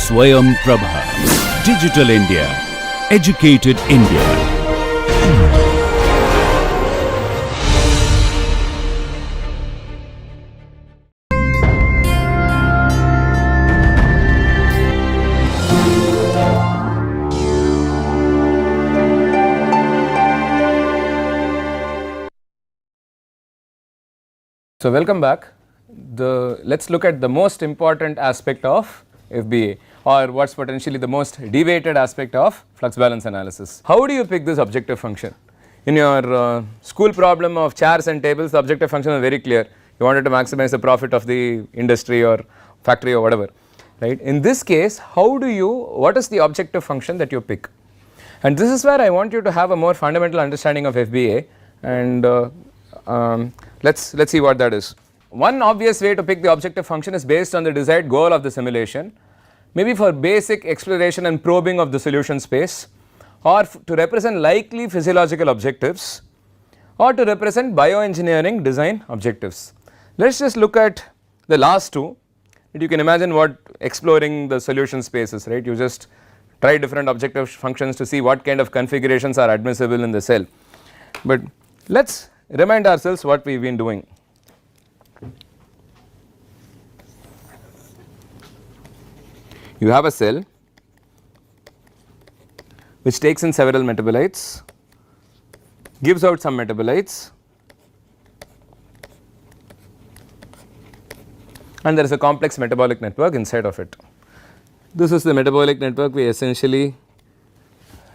Swayam Prabha. Digital India. Educated India. So welcome back. Let's look at the most important aspect of FBA, or what's potentially the most debated aspect of flux balance analysis. How do you pick this objective function? In your school problem of chairs and tables, the objective function is very clear. You wanted to maximize the profit of the industry or factory or whatever, right? In this case, what is the objective function that you pick? And this is where I want you to have a more fundamental understanding of FBA, and let's see what that is. One obvious way to pick the objective function is based on the desired goal of the simulation, maybe for basic exploration and probing of the solution space, or to represent likely physiological objectives, or to represent bioengineering design objectives. Let us just look at the last two. You can imagine what exploring the solution space is, right? You just try different objective functions to see what kind of configurations are admissible in the cell. But let us remind ourselves what we have been doing. You have a cell which takes in several metabolites, gives out some metabolites, and there is a complex metabolic network inside of it. This is the metabolic network we essentially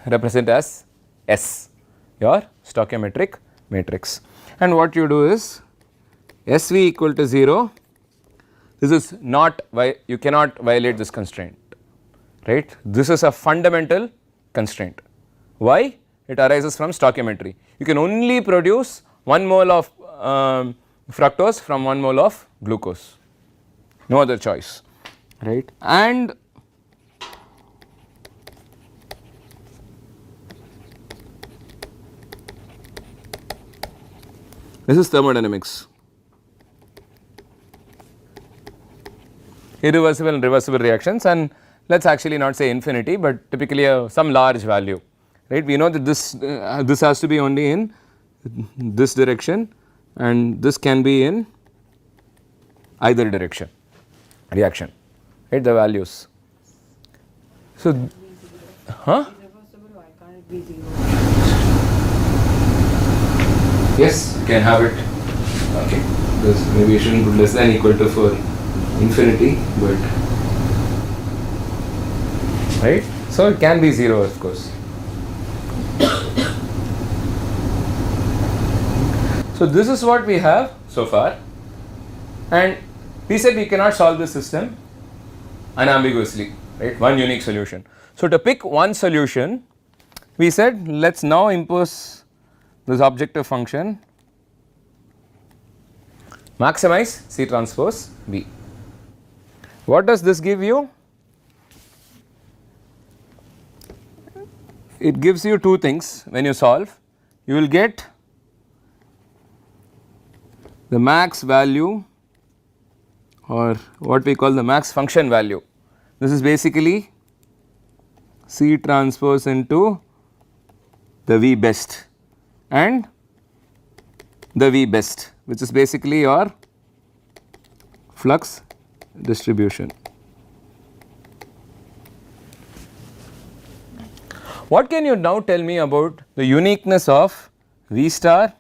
represent as S, your stoichiometric matrix. And what you do is SV equal to 0. This is not why you cannot violate this constraint, right? This is a fundamental constraint. Why? It arises from stoichiometry. You can only produce 1 mole of fructose from 1 mole of glucose, no other choice, right? And this is thermodynamics. Irreversible and reversible reactions, and let us actually not say infinity, but typically some large value, right? We know that this has to be only in this direction, and this can be in either direction reaction, right? The values. So, Irreversible, why can't it be 0? Yes, you can have it. Okay, this maybe you shouldn't put less than equal to for infinity, but right. So it can be 0, of course. So this is what we have so far, and we said we cannot solve this system unambiguously, right? One unique solution. So to pick one solution, we said let us now impose this objective function, maximize C transpose V. What does this give you? It gives you two things. When you solve, you will get the max value, or what we call the max function value. This is basically C transpose into the V best and the V best, which is basically your flux distribution. What can you now tell me about the uniqueness of V star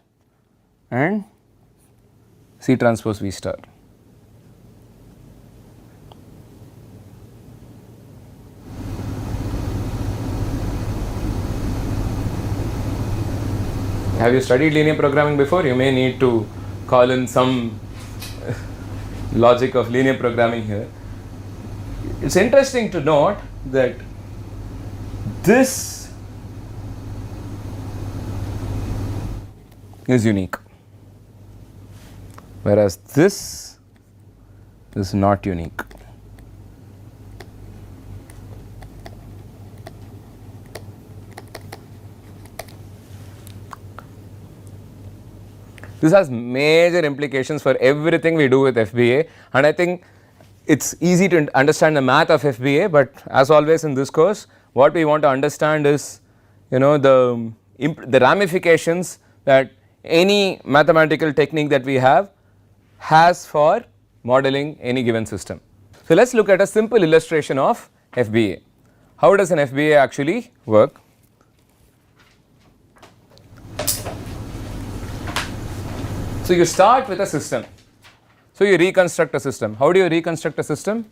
and C transpose V star? Have you studied linear programming before? You may need to call in some logic of linear programming here. It is interesting to note that this is unique, whereas this is not unique. This has major implications for everything we do with FBA, and I think it's easy to understand the math of FBA, but as always in this course what we want to understand is, you know, the ramifications that any mathematical technique that we have has for modeling any given system. So, let us look at a simple illustration of FBA. How does an FBA actually work? So, you start with a system. So, you reconstruct a system. How do you reconstruct a system?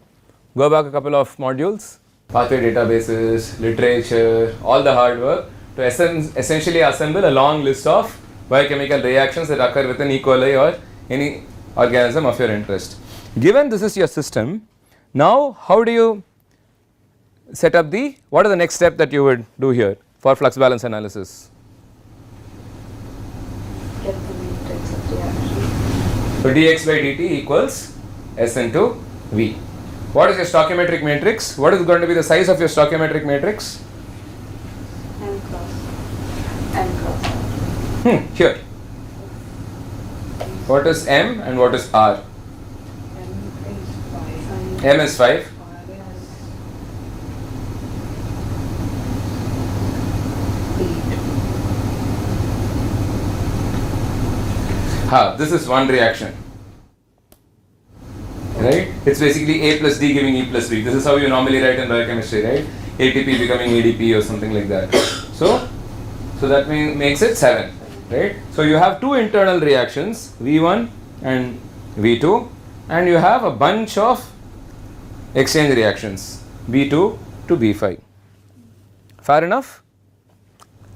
Go back a couple of modules, pathway databases, literature, all the hard work to essentially assemble a long list of biochemical reactions that occur within E. coli or any organism of your interest. Given this is your system, now how do you set up what are the next step that you would do here for flux balance analysis? Get the matrix of reaction. So, dx by dt equals S into V. What is your stoichiometric matrix? What is going to be the size of your stoichiometric matrix? M cross. Here. What is M and what is R? M is 5. This is one reaction, right? It's basically A plus D giving E plus B. This is how you normally write in biochemistry, right? ATP becoming ADP or something like that. So that makes it 7, right? So you have two internal reactions, V1 and V2, and you have a bunch of exchange reactions, B2 to B5. Fair enough?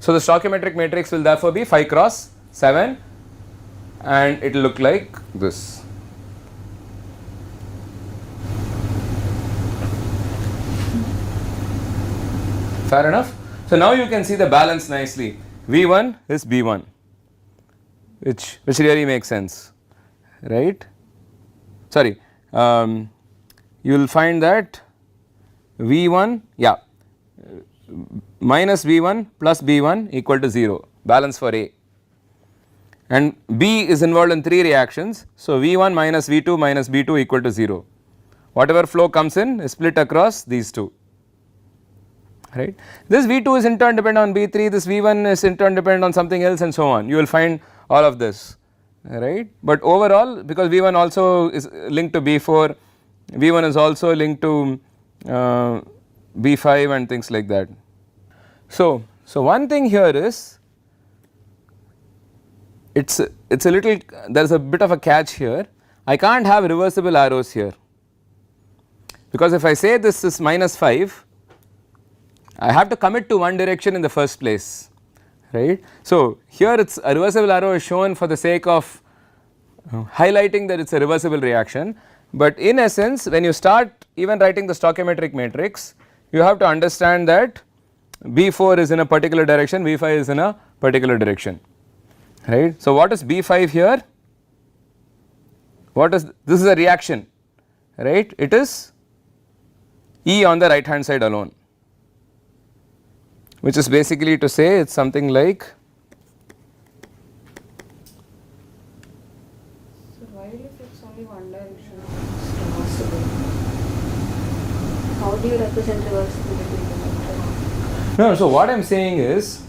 So the stoichiometric matrix will therefore be 5 cross 7 and it will look like this. Fair enough? So now you can see the balance nicely. V1 is B1, which really makes sense, right? Sorry, you will find that V1, minus V1 plus B1 equal to 0, balance for A, and B is involved in 3 reactions. So, V1 minus V2 minus B2 equal to 0, whatever flow comes in is split across these two, right. This V2 is in turn dependent on B3, this V1 is in turn dependent on something else and so on. You will find all of this, right, but overall because V1 also is linked to B4, V1 is also linked to B5 and things like that. So one thing here is it's a little, there is a bit of a catch here. I can't have reversible arrows here, because if I say this is minus 5, I have to commit to one direction in the first place, right. So here it's a reversible arrow is shown for the sake of highlighting that it's a reversible reaction, but in essence when you start even writing the stoichiometric matrix, you have to understand that B4 is in a particular direction, V5 is in a particular direction, right. So what is B5 here? What is, this is a reaction, right, it is E on the right hand side alone, which is basically to say it's something like, So why if it's only one direction it's reversible? How do you represent reversibility in the matrix? no, so what I am saying is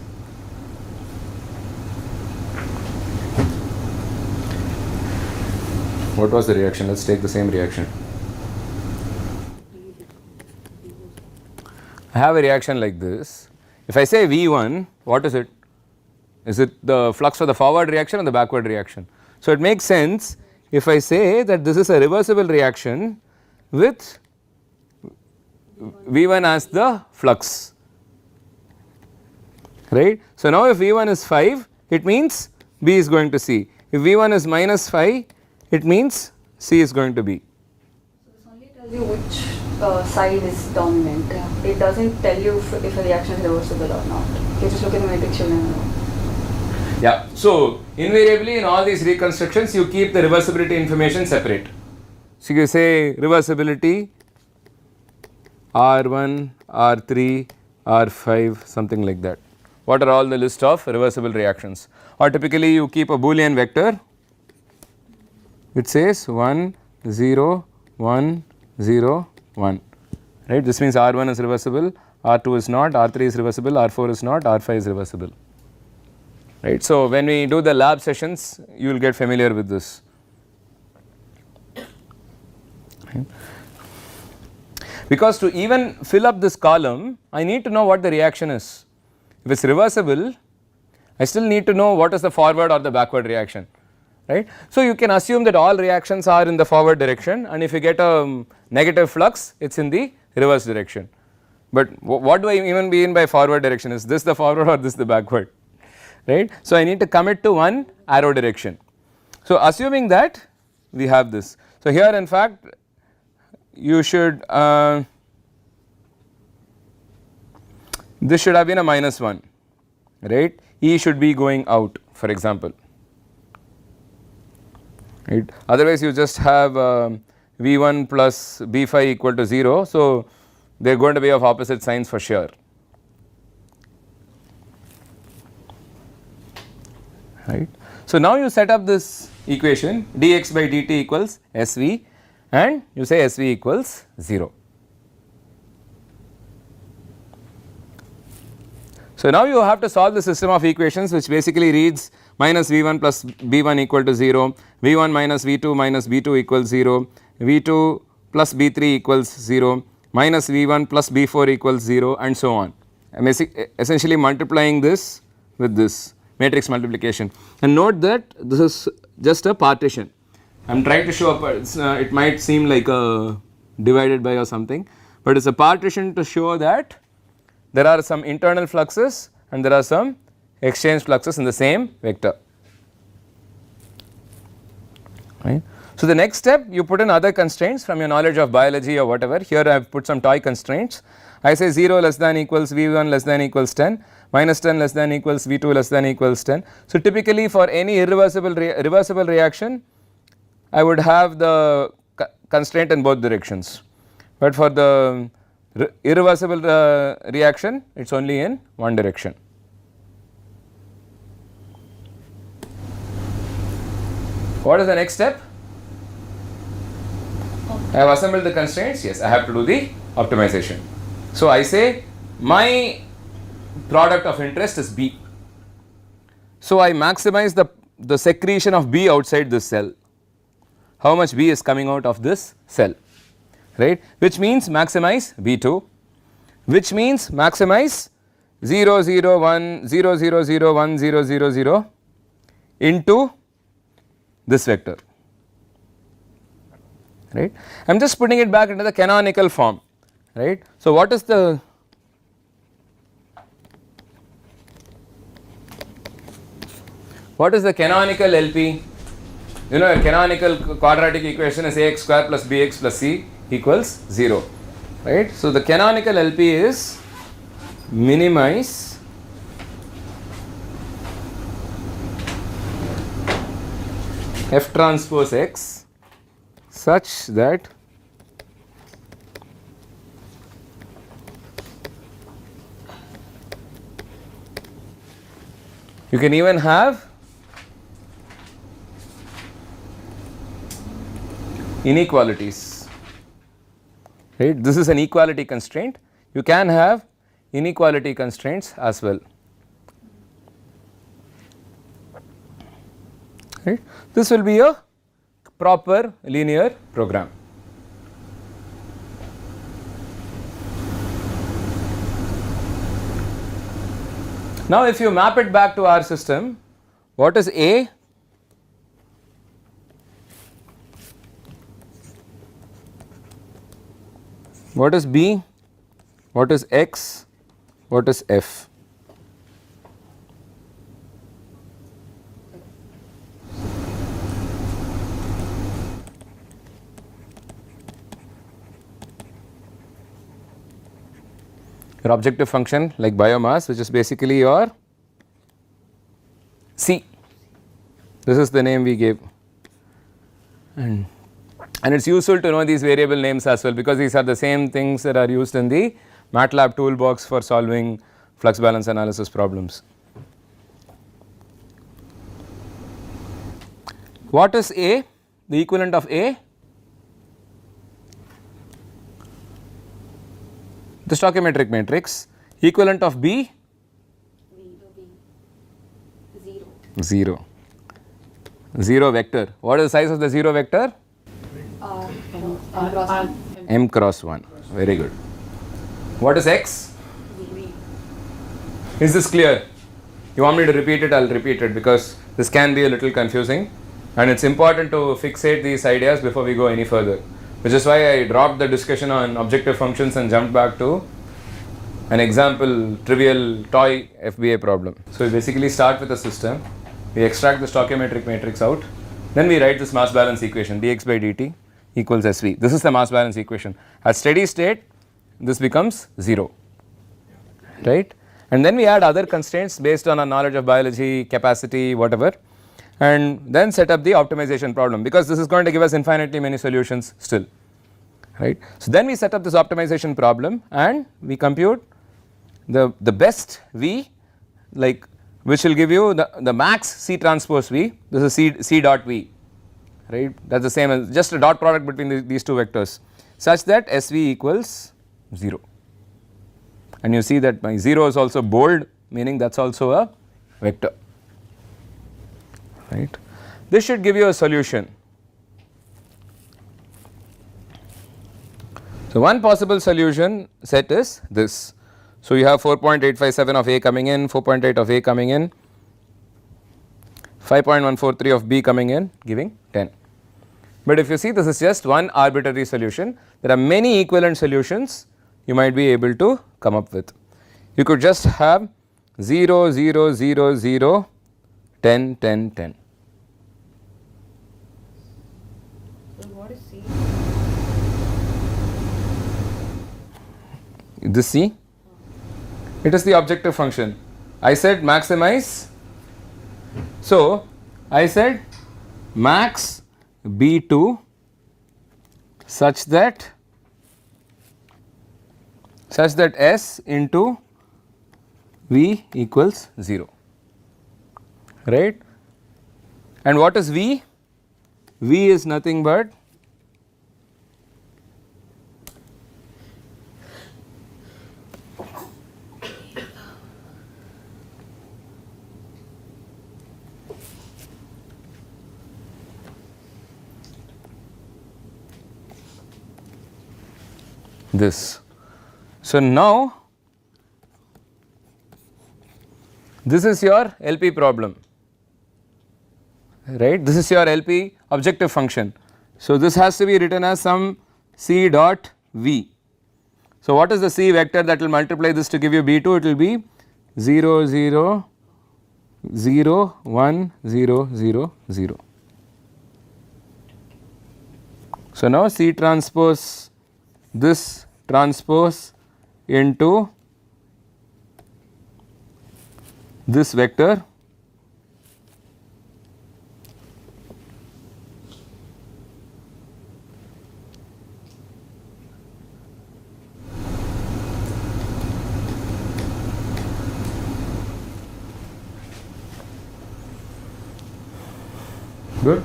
what was the reaction? Let us take the same reaction. I have a reaction like this. If I say V1, what is it? Is it the flux for the forward reaction or the backward reaction? So it makes sense if I say that this is a reversible reaction with V1 as the flux, right. So now if V1 is 5, it means B is going to C. If V1 is minus 5, it means C is going to B. So this only tells you which side is dominant. It doesn't tell you if a reaction is reversible or not. You just look at the matrix, you'll never know. Yeah, so invariably in all these reconstructions you keep the reversibility information separate. So you say reversibility R1, R3, R5, something like that. What are all the list of reversible reactions? Or typically you keep a Boolean vector which says 1, 0, 1, 0, 1, right. This means R1 is reversible, R2 is not, R3 is reversible, R4 is not, R5 is reversible, right. So, when we do the lab sessions, you will get familiar with this. Right. Because to even fill up this column, I need to know what the reaction is. If it is reversible, I still need to know what is the forward or the backward reaction, right. So, you can assume that all reactions are in the forward direction, and if you get a negative flux, it is in the reverse direction. But what do I even mean by forward direction? Is this the forward or this the backward, right. So, I need to commit to one arrow direction. So, assuming that we have this. So, here in fact you should this should have been a -1, right. E should be going out, for example, right. Otherwise you just have V1 plus B phi equal to 0. So, they are going to be of opposite signs for sure, right. So, now you set up this equation dx by dt equals SV, and you say SV equals 0. So, now you have to solve the system of equations, which basically reads minus V1 plus B1 equal to 0, V1 minus V2 minus B2 equals 0, V2 plus B3 equals 0, minus V1 plus B4 equals 0, and so on. I am essentially multiplying this with this matrix multiplication, and note that this is just a partition. I am trying to show it might seem like a divided by or something, but it is a partition to show that there are some internal fluxes and there are some exchange fluxes in the same vector, right. So, the next step, you put in other constraints from your knowledge of biology or whatever. Here I have put some toy constraints. I say 0 less than equals V1 less than equals 10, minus 10 less than equals V2 less than equals 10. So, typically for any reversible reaction, I would have the constraint in both directions, but for the irreversible reaction, it is only in one direction. What is the next step? I have assembled the constraints, yes, I have to do the optimization. So, I say my product of interest is B. So, I maximize the secretion of B outside this cell. How much B is coming out of this cell, right, which means maximize B2, which means maximize 0 0 1 0 0 0 1 0 0 0 into this vector, right. I am just putting it back into the canonical form, right. So, what is the canonical LP? You know, a canonical quadratic equation is ax square plus bx plus c equals 0, right. So, the canonical LP is minimize F transpose x such that you can even have inequalities, right. This is an equality constraint. You can have inequality constraints as well, right. This will be a proper linear program. Now, if you map it back to our system, what is A? What is B? What is X? What is F? Your objective function like biomass, which is basically your C. This is the name we gave, and it is useful to know these variable names as well, because these are the same things that are used in the MATLAB toolbox for solving flux balance analysis problems. What is A? The equivalent of A? the stoichiometric matrix, equivalent of B, 0. 0 vector. What is the size of the 0 vector? M cross 1. Very good. What is X? Is this clear? You want me to repeat it? I will repeat it because this can be a little confusing and it is important to fixate these ideas before we go any further, which is why I dropped the discussion on objective functions and jumped back to an example trivial toy FBA problem. So we basically start with a system, we extract the stoichiometric matrix out, then we write this mass balance equation dx by dt equals SV. This is the mass balance equation. At steady state this becomes 0, right? And then we add other constraints based on our knowledge of biology, capacity, whatever, and then set up the optimization problem because this is going to give us infinitely many solutions still, right. So then we set up this optimization problem and we compute the best V, like which will give you the max C transpose V, this is C dot V, right, that is the same as just a dot product between these two vectors such that SV equals 0. And you see that my 0 is also bold, meaning that is also a vector, right. This should give you a solution. So one possible solution set is this. So you have 4.857 of A coming in, 4.8 of A coming in, 5.143 of B coming in, giving 10. But if you see, this is just one arbitrary solution. There are many equivalent solutions you might be able to come up with. You could just have 0, 0, 0, 0, 10, 10, 10. So what is C? This C? It is the objective function. I said maximize. So I said max B2 such that S into V equals 0, right. And what is V? V is nothing but this. So now this is your LP problem, right, this is your LP objective function. So this has to be written as some C dot V. So what is the C vector that will multiply this to give you B2? It will be 0, 0, 0, 1, 0, 0, 0. So now C transpose this transpose into this vector good.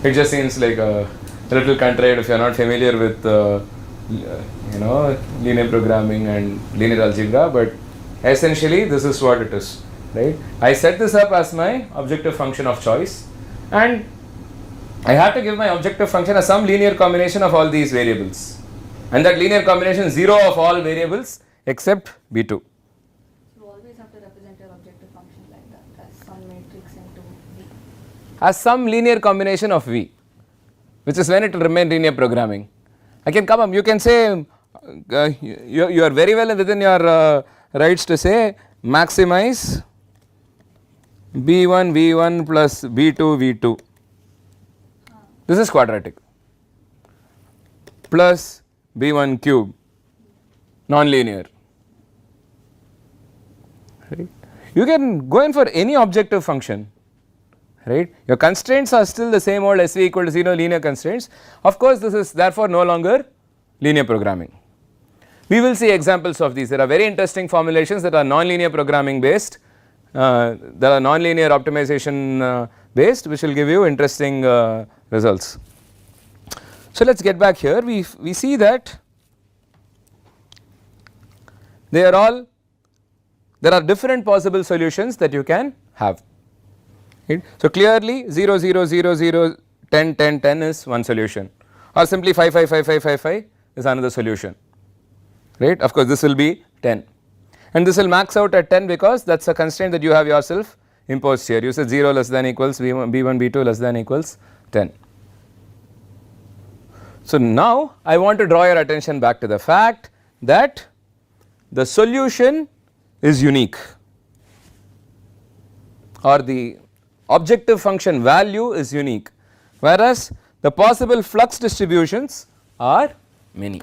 It just seems like a little contrived if you are not familiar with linear programming and linear algebra, but essentially this is what it is, right. I set this up as my objective function of choice and I have to give my objective function as some linear combination of all these variables, and that linear combination is 0 of all variables except B2. You always have to represent your objective function like that as some matrix into V. As some linear combination of V, which is when it will remain linear programming. I can come up, you can say you are very well within your rights to say maximize B1 V1 plus B2 V2. This is quadratic plus B1 cube, non-linear, right. You can go in for any objective function, right. Your constraints are still the same old SV equal to 0 linear constraints. Of course this is therefore no longer linear programming. We will see examples of these. There are very interesting formulations that are non-linear programming based, that are non-linear optimization based, which will give you interesting results. So let us get back here. We see that they are all, there are different possible solutions that you can have, right. So, clearly 0 0 0 0 10 10 10 is one solution, or simply 5 5 5 5 5 5 is another solution, right. Of course, this will be 10 and this will max out at 10 because that is a constraint that you have yourself imposed here. You said 0 less than equals B1 B2 less than equals 10. So, now I want to draw your attention back to the fact that the solution is unique, or the objective function value is unique, whereas the possible flux distributions are many.